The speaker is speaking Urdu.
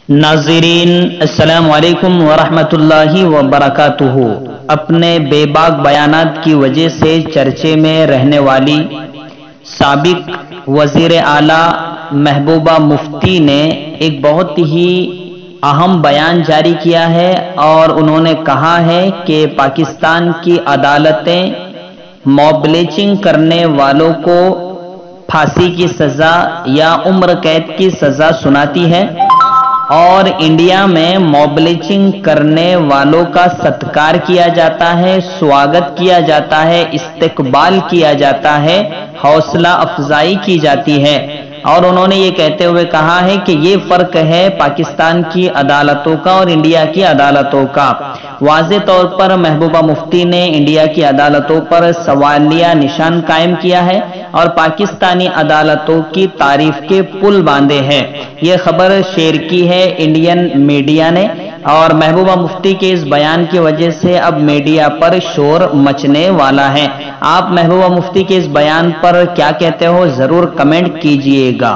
ناظرین السلام علیکم ورحمۃ اللہ وبرکاتہ۔ اپنے بے باک بیانات کی وجہ سے چرچے میں رہنے والی سابق وزیر اعلیٰ محبوبہ مفتی نے ایک بہت ہی اہم بیان جاری کیا ہے، اور انہوں نے کہا ہے کہ پاکستان کی عدالتیں موب لنچنگ کرنے والوں کو پھانسی کی سزا یا عمر قید کی سزا سناتی ہے، اور انڈیا میں موب لنچنگ کرنے والوں کا ستکار کیا جاتا ہے، سواگت کیا جاتا ہے، استقبال کیا جاتا ہے، حوصلہ افزائی کی جاتی ہے۔ اور انہوں نے یہ کہتے ہوئے کہا ہے کہ یہ فرق ہے پاکستان کی عدالتوں کا اور انڈیا کی عدالتوں کا۔ واضح طور پر محبوبہ مفتی نے انڈیا کی عدالتوں پر سوالیہ نشان قائم کیا ہے اور پاکستانی عدالتوں کی تعریف کے پل باندھے ہیں۔ یہ خبر شیئر کی ہے انڈین میڈیا نے، اور محبوبہ مفتی کے اس بیان کی وجہ سے اب میڈیا پر شور مچنے والا ہے۔ آپ محبوبہ مفتی کے اس بیان پر کیا کہتے ہو ضرور کمنٹ کیجئے گا۔